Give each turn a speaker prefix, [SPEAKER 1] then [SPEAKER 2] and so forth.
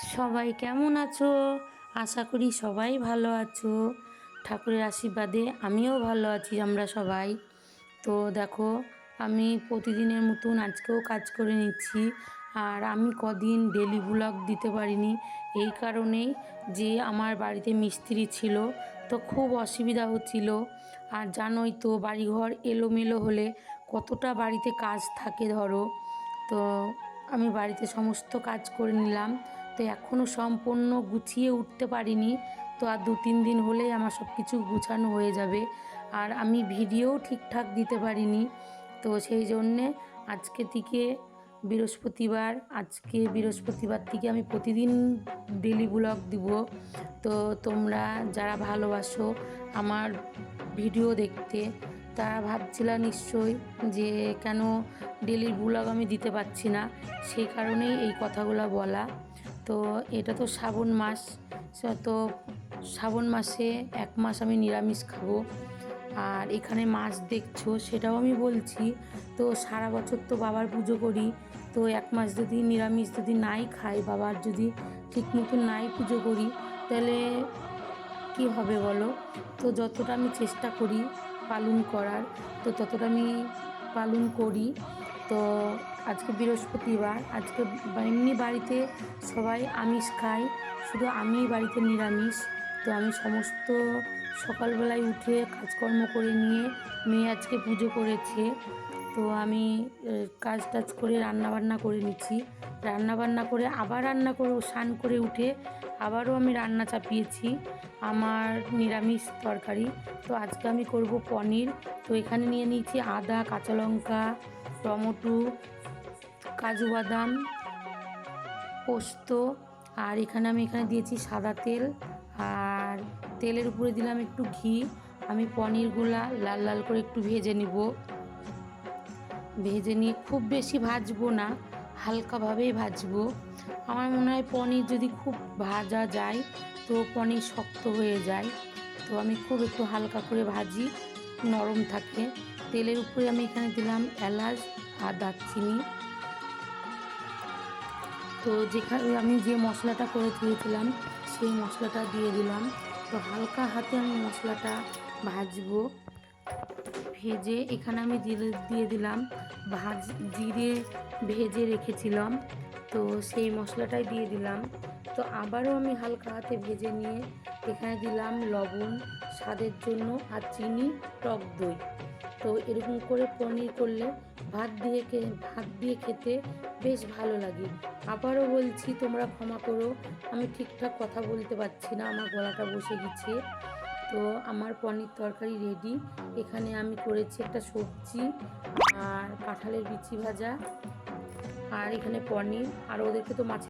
[SPEAKER 1] সবাই কেমন আছো? আশা করি সবাই ভালো আছো। ঠাকুরের আশীর্বাদে আমিও ভালো আছি। আমরা সবাই তো দেখো, আমি প্রতিদিনের মতন আজকেও কাজ করে নিচ্ছি। আর আমি কদিন ডেলি ব্লগ দিতে পারিনি এই কারণেই যে আমার বাড়িতে মিস্ত্রি ছিল, তো খুব অসুবিধা হচ্ছিল। আর জানোই তো বাড়িঘর এলোমেলো হলে কতটা বাড়িতে কাজ থাকে ধরো। তো আমি বাড়িতে সমস্ত কাজ করে নিলাম, তো এখনও সম্পূর্ণ গুছিয়ে উঠতে পারিনি। তো আর 2-3 দিন হলেই আমার সব কিছু গুছানো হয়ে যাবে। আর আমি ভিডিও ঠিকঠাক দিতে পারিনি, তো সেই জন্যে আজকে থেকে বৃহস্পতিবার থেকে আমি প্রতিদিন ডেলি ব্লগ দিব। তো তোমরা যারা ভালোবাসো আমার ভিডিও দেখতে, তারা ভাবছিলা নিশ্চয়ই যে কেন ডেলি ব্লগ আমি দিতে পারছি না, সেই কারণেই এই কথাগুলো বলা। তো এটা তো শ্রাবণ মাস, তো শ্রাবণ মাসে 1 মাস আমি নিরামিষ খাবো। আর এখানে মাছ দেখছো সেটাও আমি বলছি, তো সারা বছর তো বাবার পুজো করি, তো 1 মাস যদি নিরামিষ যদি নাই খাই, বাবার যদি ঠিক মতন নাই পুজো করি, তাহলে কি হবে বলো? তো যতটা আমি চেষ্টা করি পালন করার, তো ততটা আমি পালন করি। তো আজকে বৃহস্পতিবার, আজকে এমনি বাড়িতে সবাই আমিষ খায়, শুধু আমি বাড়িতে নিরামিষ। তো আমি সমস্ত সকালবেলায় উঠে কাজকর্ম করে নিয়ে, মেয়ে আজকে পুজো করেছে, তো আমি কাজ টাজ করে রান্নাবান্না করে নিচ্ছি। রান্নাবান্না করে আবার রান্না করে স্নান করে উঠে আবারও আমি রান্না চাপিয়েছি আমার নিরামিষ তরকারি। তো আজকে আমি করব পনির। তো এখানে নিয়ে নিয়েছি আদা, কাঁচা লঙ্কা, টমেটো, কাজু বাদাম, পোস্ত। আর এখানে দিয়েছি সাদা তেল, আর তেলের উপরে দিলাম একটু ঘি। আমি পনিরগুলা লাল লাল করে একটু ভেজে নিব। ভেজে নিয়ে খুব বেশি ভাজবো না, হালকাভাবেই ভাজবো। আমার মনে হয় পনির যদি খুব ভাজা যায় তো পনির শক্ত হয়ে যায়, তো আমি খুব একটু হালকা করে ভাজি, নরম থাকে। তেলের উপরে আমি এখানে দিলাম এলাচ আর দারচিনি। তো যেখানে আমি যে মশলাটা করে দিয়েছিলাম সেই মশলাটা দিয়ে দিলাম। তো হালকা হাতে আমি মশলাটা ভাজবো। ভেজে এখানে আমি দিয়ে দিলাম জিরে ভেজে রেখেছিলাম, তো সেই মশলাটাই দিয়ে দিলাম। তো আবারও আমি হালকা হাতে ভেজে নিয়ে এখানে দিলাম লবণ স্বাদের জন্য আর চিনি, টক দই। তো এরকম করে পনির করলে ভাত দিয়ে খেতে বেশ ভালো লাগে। আবারও বলছি তোমরা ক্ষমা করো, আমি ঠিকঠাক কথা বলতে পারছি না, আমার গলাটা বসে গেছে। তো আমার পনির তরকারি রেডি। এখানে আমি করেছি একটা সবজি আর কাঁঠালের বিচি ভাজা, আর এখানে পনির। আর ওদেরকে তো মাছ